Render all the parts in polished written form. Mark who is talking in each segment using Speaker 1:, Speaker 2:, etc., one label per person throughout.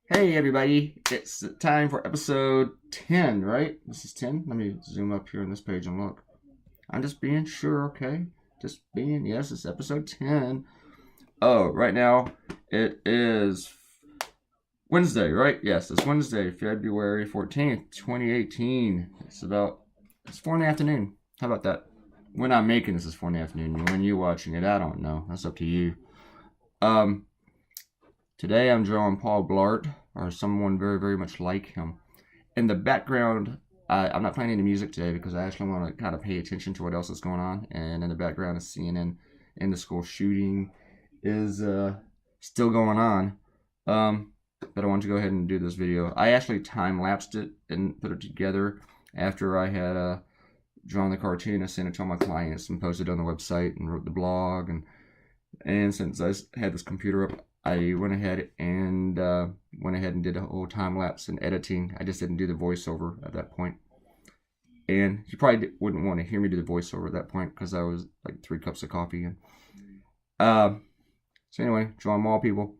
Speaker 1: Hey everybody, it's time for episode 10, right? This is 10? Let me zoom up here on this page and look. I'm just being sure, okay? Yes, it's episode 10. Oh, right now it is Wednesday, right? Yes, it's Wednesday, February 14th, 2018. It's 4 in the afternoon. How about that? When I'm making this is 4 in the afternoon. When you're watching it, I don't know. That's up to you. Um, Today I'm drawing Paul Blart, or someone very, very much like him. In the background, I'm not playing any music today because I actually want to kind of pay attention to what else is going on. And in the background is CNN, and the school shooting is still going on. But I wanted to go ahead and do this video. I actually time-lapsed it and put it together after I had drawn the cartoon. I sent it to all my clients and posted it on the website and wrote the blog. And since I had this computer up, I went ahead and did a whole time lapse and editing. I just didn't do the voiceover at that point. And you probably wouldn't want to hear me do the voiceover at that point because I was like 3 cups of coffee in. So anyway, drawing mall people.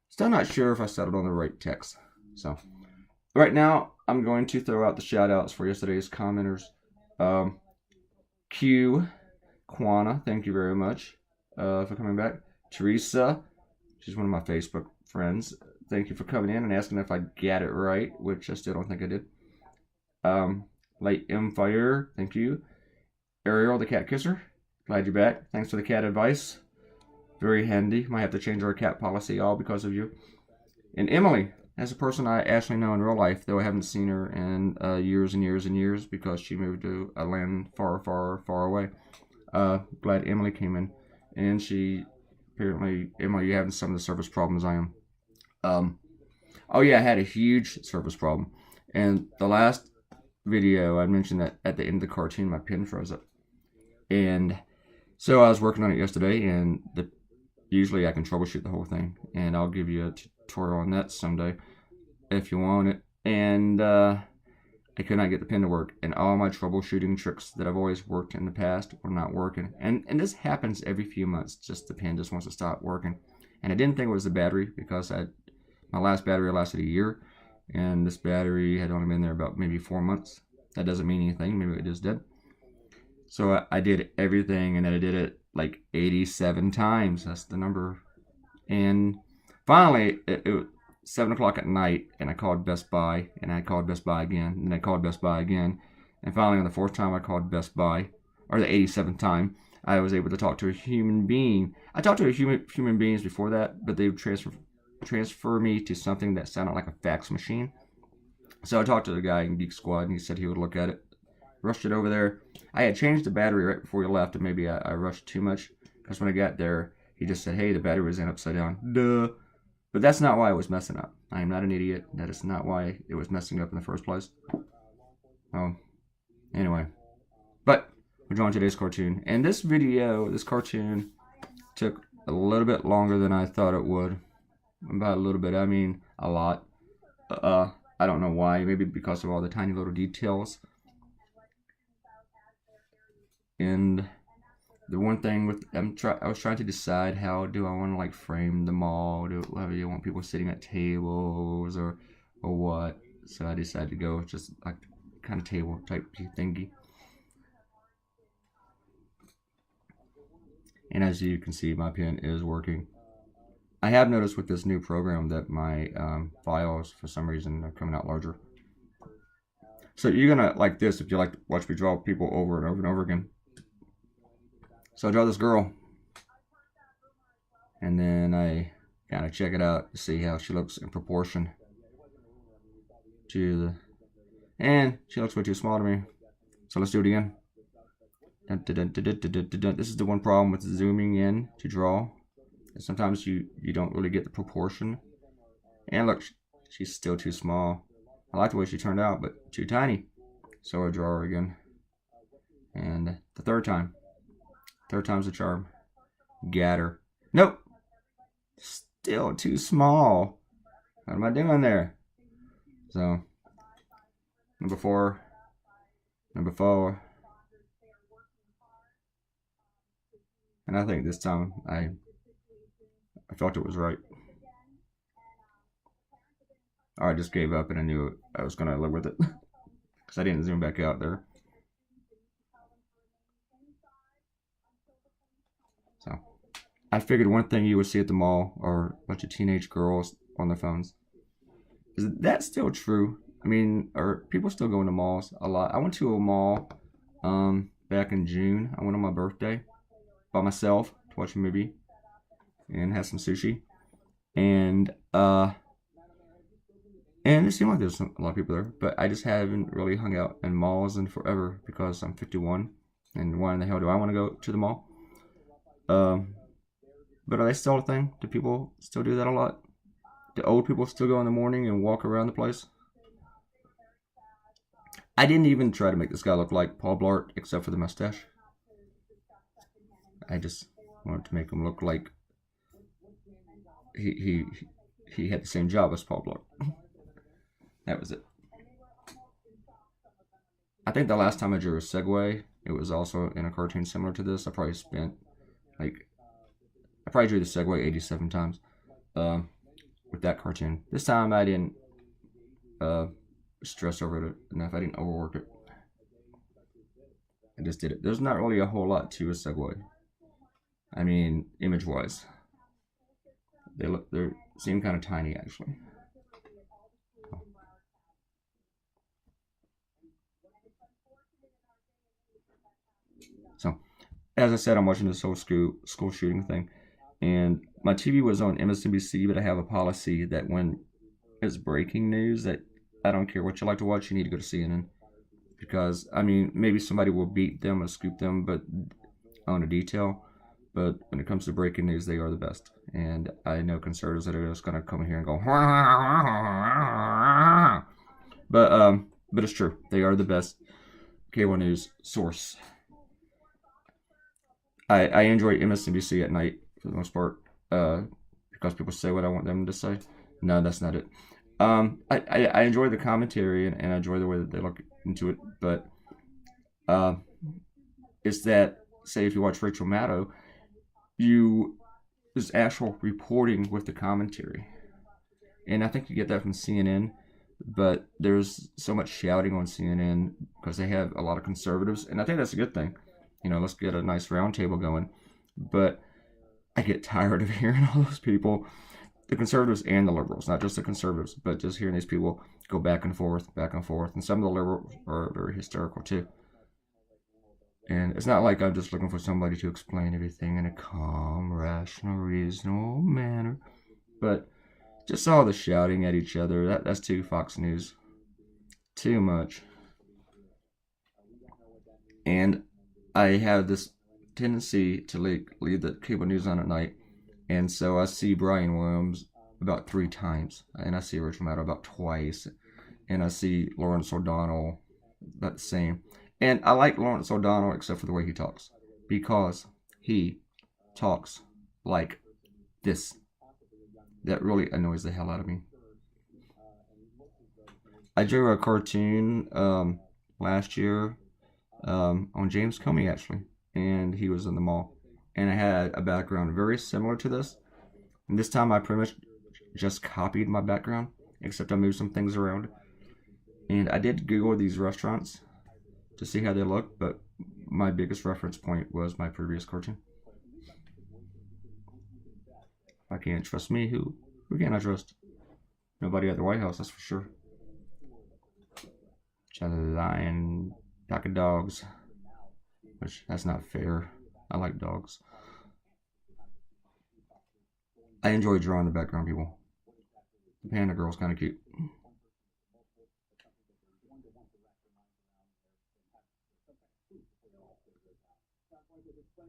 Speaker 1: Still not sure if I settled on the right text. So right now, I'm going to throw out the shout outs for yesterday's commenters. Q, Quana, thank you very much for coming back. Teresa, she's one of my Facebook friends. Thank you for coming in and asking if I got it right, which I still don't think I did. Light M Fire, thank you. Ariel, the cat kisser, glad you're back. Thanks for the cat advice. Very handy. Might have to change our cat policy all because of you. And Emily, as a person I actually know in real life, though I haven't seen her in years and years and years because she moved to a land far, far, far away. Glad Emily came in, and she apparently, Emily, you're having some of the service problems I am. Oh yeah, I had a huge service problem, and the last video I mentioned that at the end of the cartoon my pen froze up, and so I was working on it yesterday, and usually I can troubleshoot the whole thing, and I'll give you a tutorial on that someday if you want it. And I could not get the pen to work, and all my troubleshooting tricks that I've always worked in the past were not working. And this happens every few months. Just the pen just wants to stop working. And I didn't think it was the battery because my last battery lasted a year, and this battery had only been there about maybe 4 months. That doesn't mean anything. Maybe it just did. So I did everything, and then I did it like 87 times. That's the number. And finally, it was 7 o'clock at night, and I called Best Buy, and I called Best Buy again, and I called Best Buy again. And finally, on the 4th time I called Best Buy, or the 87th time, I was able to talk to a human being. I talked to human beings before that, but they would transfer me to something that sounded like a fax machine. So I talked to the guy in Geek Squad, and he said he would look at it. Rushed it over there. I had changed the battery right before he left, and maybe I rushed too much, because when I got there, he just said, hey, the battery was in upside down. Duh. But that's not why it was messing up. I am not an idiot. That is not why it was messing up in the first place. Anyway. But we're drawing today's cartoon. And this cartoon took a little bit longer than I thought it would. By a little bit, I mean a lot. I don't know why. Maybe because of all the tiny little details. And the one thing I was trying to decide, how do I want to like frame them all? Do you want people sitting at tables or what? So I decided to go with just like kind of table type thingy. And as you can see, my pen is working. I have noticed with this new program that my files for some reason are coming out larger. So you're gonna like this if you like to watch me draw people over and over and over again. So I draw this girl, and then I kind of check it out to see how she looks in proportion to and she looks way too small to me. So let's do it again. This is the one problem with zooming in to draw. Sometimes you don't really get the proportion. And look, she's still too small. I like the way she turned out, but too tiny. So I draw her again. And the third time's the charm. Got her. Nope. Still too small. What am I doing there? So, number four. And I think this time I felt it was right. or I just gave up and I knew I was going to live with it because I didn't zoom back out there. So I figured one thing you would see at the mall are a bunch of teenage girls on their phones. Is that still true? I mean, are people still going to malls a lot? I went to a mall back in June. I went on my birthday by myself to watch a movie and have some sushi. And it seemed like there's a lot of people there, but I just haven't really hung out in malls in forever because I'm 51. And why in the hell do I want to go to the mall? But are they still a thing? Do people still do that a lot? Do old people still go in the morning and walk around the place? I didn't even try to make this guy look like Paul Blart, except for the mustache. I just wanted to make him look like he had the same job as Paul Blart. That was it. I think the last time I drew a Segway, it was also in a cartoon similar to this. I probably drew the Segway 87 times with that cartoon. This time I didn't stress over it enough. I didn't overwork it. I just did it. There's not really a whole lot to a Segway. I mean, image-wise, they seem kind of tiny actually. So, as I said, I'm watching this whole school shooting thing, and my TV was on MSNBC, but I have a policy that when it's breaking news, that I don't care what you like to watch, you need to go to CNN, because I mean, maybe somebody will beat them or scoop them, but on a detail. But when it comes to breaking news, they are the best. And I know conservatives that are just gonna come here and go, but it's true. They are the best cable news source. I enjoy MSNBC at night for the most part, because people say what I want them to say. No, that's not it. I enjoy the commentary and I enjoy the way that they look into it, but it's that, say if you watch Rachel Maddow, there's actual reporting with the commentary, and I think you get that from CNN, but there's so much shouting on CNN because they have a lot of conservatives, and I think that's a good thing. Let's get a nice round table going, but I get tired of hearing all those people, the conservatives and the liberals, not just the conservatives, but just hearing these people go back and forth, and some of the liberals are very hysterical too. And it's not like I'm just looking for somebody to explain everything in a calm, rational, reasonable manner, but just all the shouting at each other, that's too Fox News. Too much. And I have this tendency to leave the cable news on at night, and so I see Brian Williams about 3 times, and I see Rachel Maddow about twice, and I see Lawrence O'Donnell about the same. And I like Lawrence O'Donnell except for the way he talks, because he talks like this. That really annoys the hell out of me. I drew a cartoon last year on James Comey actually, and he was in the mall, and I had a background very similar to this, and this time I pretty much just copied my background, except I moved some things around. And I did Google these restaurants to see how they look, but my biggest reference point was my previous cartoon. If I can't trust me, who can I trust? Nobody at the White House, that's for sure. Just a lying pack of dogs, which that's not fair. I like dogs. I enjoy drawing the background people. The panda girl's kind of cute.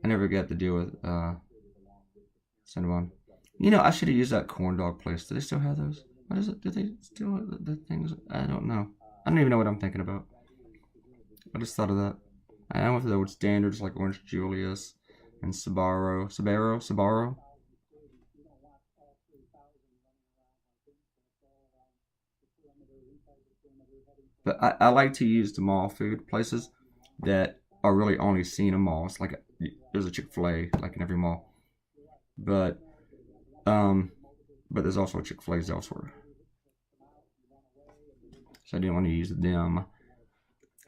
Speaker 1: I never got to deal with Cinnabon. I should have used that corn dog place. Do they still have those? What is it? Do they still have the things? I don't know. I don't even know what I'm thinking about. I just thought of that. I went for the old standards like Orange Julius and Sbarro. But I like to use the mall food places that are really only seen in malls. Like there's a Chick-fil-A like in every mall, but there's also Chick-fil-A's elsewhere. so I didn't want to use them.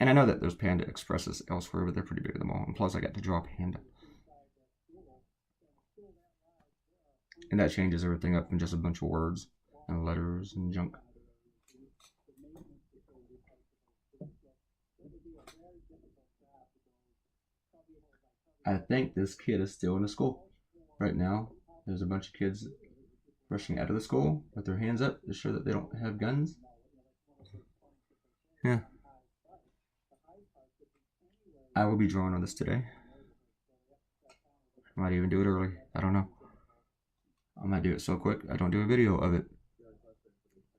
Speaker 1: And I know that there's Panda Expresses elsewhere, but they're pretty big at the mall. And plus, I got to draw Panda. And that changes everything up in just a bunch of words and letters and junk. I think this kid is still in the school right now. There's a bunch of kids rushing out of the school with their hands up to show that they don't have guns. Yeah. I will be drawing on this today. I might even do it early. I don't know. I might do it so quick I don't do a video of it.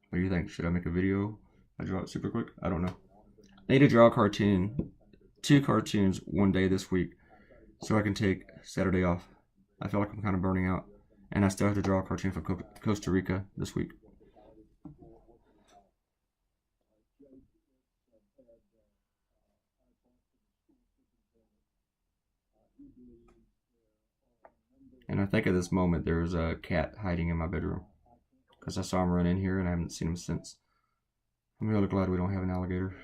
Speaker 1: What do you think? Should I make a video? I draw it super quick? I don't know. I need to draw a cartoon. 2 cartoons one day this week so I can take Saturday off. I feel like I'm kind of burning out. And I still have to draw a cartoon for Costa Rica this week. And I think at this moment there's a cat hiding in my bedroom. Because I saw him run in here and I haven't seen him since. I'm really glad we don't have an alligator.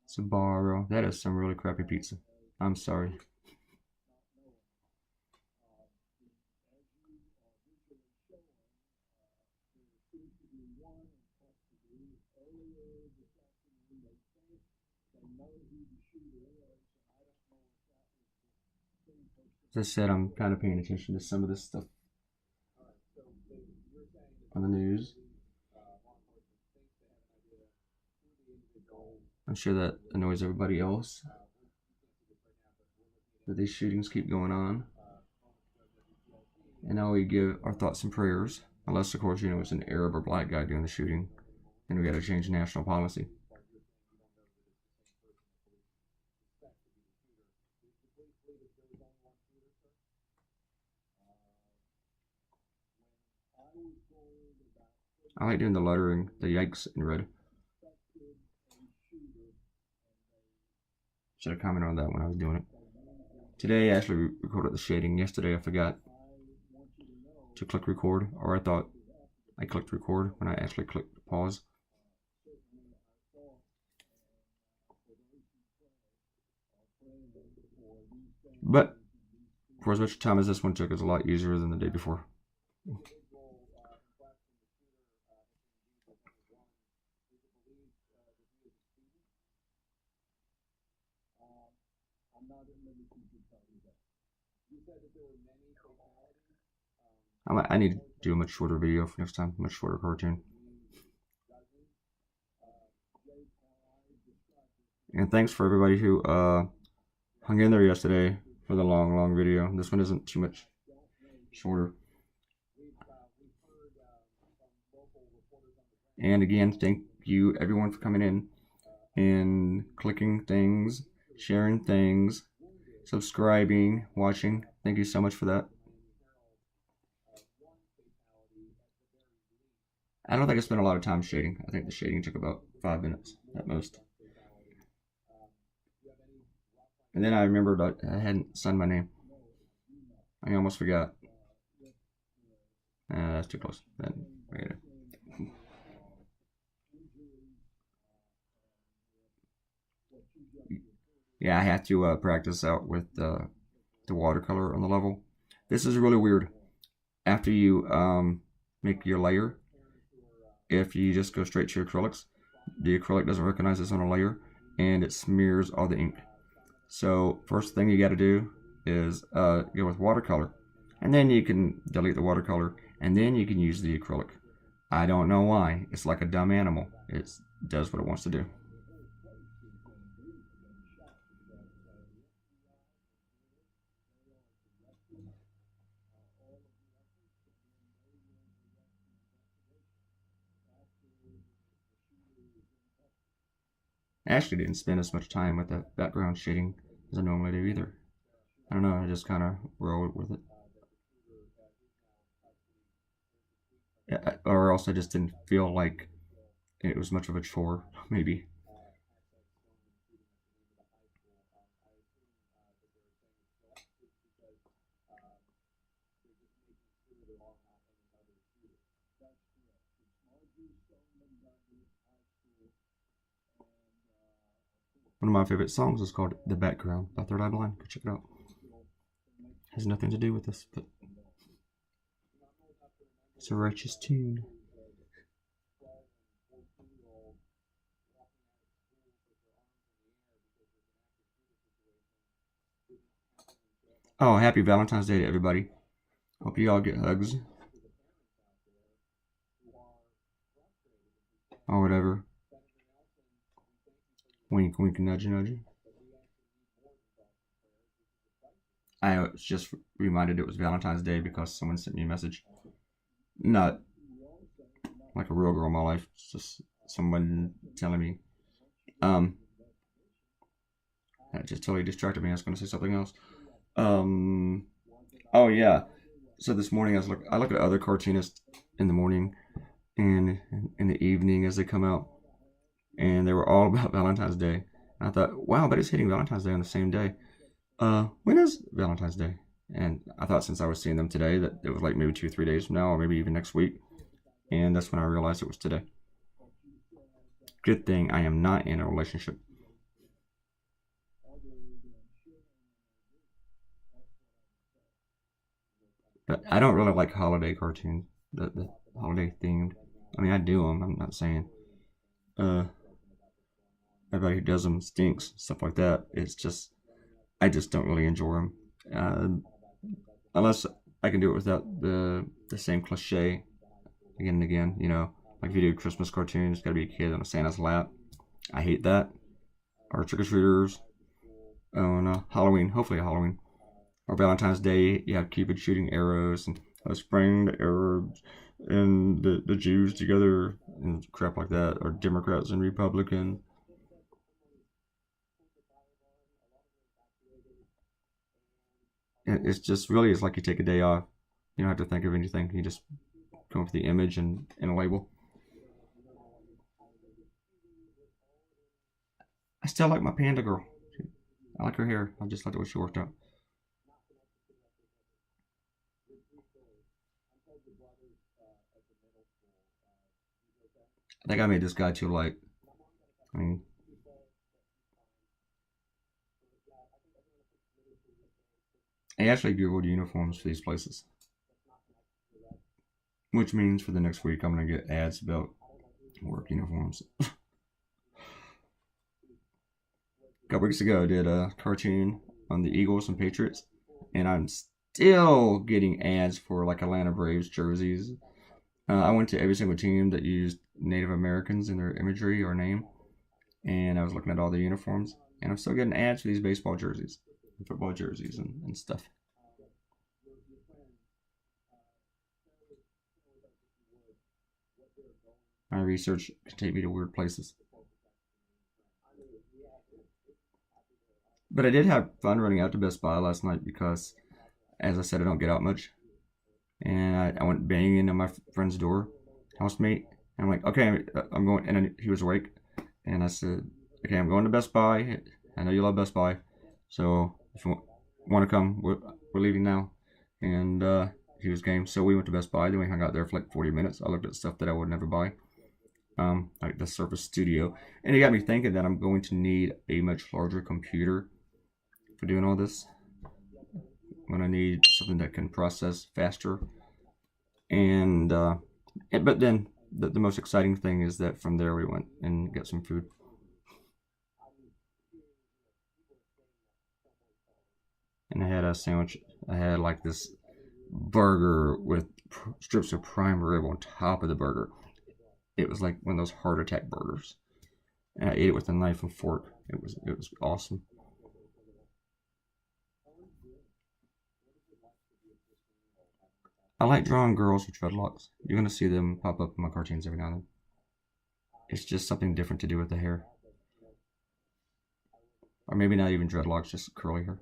Speaker 1: Sabaro. That is some really crappy pizza. I'm sorry. As I said, I'm kind of paying attention to some of this stuff on the news. I'm sure that annoys everybody else that these shootings keep going on. And now we give our thoughts and prayers, unless of course it's an Arab or black guy doing the shooting, and we got to change national policy. I like doing the lettering, the yikes in red. Should have commented on that when I was doing it. Today I actually recorded the shading. Yesterday I forgot to click record, or I thought I clicked record when I actually clicked pause. But for as much time as this one took, it's a lot easier than the day before. I need to do a much shorter video for next time, much shorter cartoon. And thanks for everybody who hung in there yesterday for the long video. This one isn't too much shorter. And again, thank you everyone for coming in and clicking things, sharing things, subscribing, watching. Thank you so much for that. I don't think I spent a lot of time shading. I think the shading took about 5 minutes at most. And then I remembered I hadn't signed my name. I almost forgot. That's too close. Then yeah, I have to practice out with the watercolor on the level. This is really weird. After you make your layer, if you just go straight to your acrylics, the acrylic doesn't recognize it's on a layer and it smears all the ink. So first thing you got to do is go with watercolor, and then you can delete the watercolor, and then you can use the acrylic. I don't know why. It's like a dumb animal. It does what it wants to do. I actually didn't spend as much time with the background shading as I normally do either. I don't know, I just kind of rolled with it. or else I just didn't feel like it was much of a chore, maybe. One of my favorite songs is called "The Background" by Third Eye Blind. Go check it out. Has nothing to do with this, but it's a righteous tune. Oh, happy Valentine's Day to everybody. Hope you all get hugs or whatever. Wink, wink, nudge, nudge. I was just reminded it was Valentine's Day because someone sent me a message. Not like a real girl in my life. It's just someone telling me. Um, that just totally distracted me. I was going to say something else. Um, oh yeah. So this morning I look at other cartoonists in the morning and in the evening as they come out, and they were all about Valentine's Day. And I thought, wow, but it's hitting Valentine's Day on the same day. When is Valentine's Day? And I thought since I was seeing them today that it was like maybe 2 or 3 days from now, or maybe even next week. And that's when I realized it was today. Good thing I am not in a relationship. But I don't really like holiday cartoons, the holiday themed. I mean, I do them. I'm not saying uh everybody who does them stinks, stuff like that. It's just I just don't really enjoy them, unless I can do it without the same cliche again and again. You know, like if you do Christmas cartoons, it's got to be a kid on a Santa's lap. I hate that. Or trick or treaters. Oh, and Halloween. Hopefully Halloween. Or Valentine's Day, you have Cupid shooting arrows and spraying the Arabs and the Jews together and crap like that. Or Democrats and Republicans. It's just really, it's like you take a day off. You don't have to think of anything. You just come up with the image and a label. I still like my panda girl. I like her hair. I just like the way she worked out. I think I made this guy too light. I mean, I actually Googled uniforms for these places, which means for the next week I'm gonna get ads about work uniforms. A couple weeks ago, I did a cartoon on the Eagles and Patriots, and I'm still getting ads for like Atlanta Braves jerseys. I went to every single team that used Native Americans in their imagery or name, and I was looking at all the uniforms, and I'm still getting ads for these baseball jerseys, football jerseys, and stuff. My research can take me to weird places. But I did have fun running out to Best Buy last night because, as I said, I don't get out much. And I went banging on my friend's door, housemate. And I'm like, okay, I'm going. And he was awake. And I said, okay, I'm going to Best Buy. I know you love Best Buy. So if you want to come, we're leaving now. And he was game. So we went to Best Buy. Then we hung out there for like 40 minutes. I looked at stuff that I would never buy. Like the Surface Studio. And it got me thinking that I'm going to need a much larger computer for doing all this. When I need something that can process faster. And but then the most exciting thing is that from there we went and got some food. And I had a sandwich. I had like this burger with strips of prime rib on top of the burger. It was like one of those heart attack burgers. And I ate it with a knife and fork. It was awesome. I like drawing girls with dreadlocks. You're gonna see them pop up in my cartoons every now and then. It's just something different to do with the hair, or maybe not even dreadlocks, just curly hair.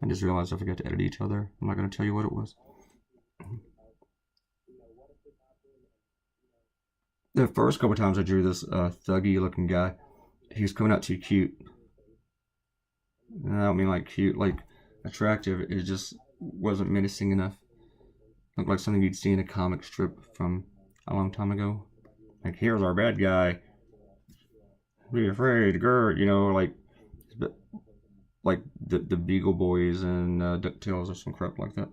Speaker 1: I just realized I forgot to edit each other. I'm not going to tell you what it was. The first couple times I drew this thuggy looking guy, he was coming out too cute. And I don't mean like cute, like attractive. It just wasn't menacing enough. Looked like something you'd see in a comic strip from a long time ago. Like, here's our bad guy. Be afraid, grr. You know, like the Beagle Boys and DuckTales or some crap like that.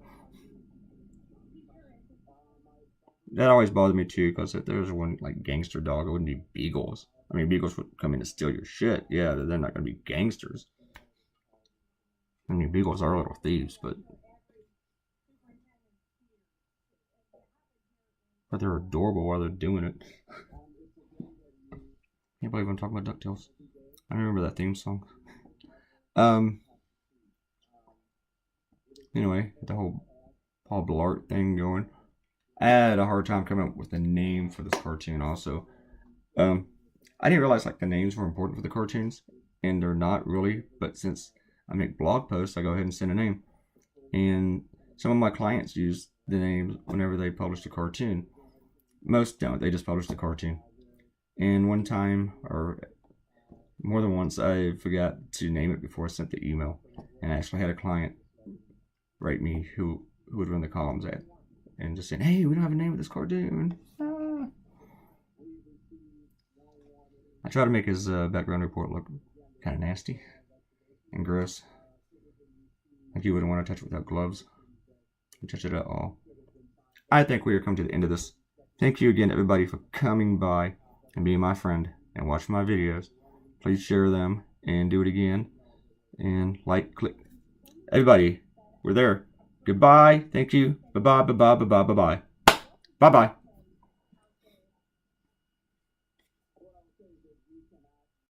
Speaker 1: That always bothered me too, because if there was one like gangster dog, it wouldn't be beagles. I mean, beagles would come in to steal your shit. Yeah, they're not going to be gangsters. I mean, beagles are little thieves, but they're adorable while they're doing it. Can't believe I'm talking about DuckTales. I remember that theme song. Anyway, the whole Paul Blart thing going. I had a hard time coming up with a name for this cartoon also. I didn't realize like the names were important for the cartoons, and they're not really, but since I make blog posts, I go ahead and send a name. And some of my clients use the names whenever they publish a cartoon. Most don't, they just publish the cartoon. And one time, or more than once, I forgot to name it before I sent the email. And I actually had a client write me who would run the columns at. And just saying, hey, we don't have a name of this cartoon. I try to make his background report look kind of nasty and gross. Like you wouldn't want to touch it without gloves. You touch it at all. I think we are coming to the end of this. Thank you again, everybody, for coming by and being my friend and watching my videos. Please share them and do it again. And like, click. Everybody, we're there. Goodbye. Thank you. Bye-bye, bye-bye, bye-bye, bye-bye. Bye-bye.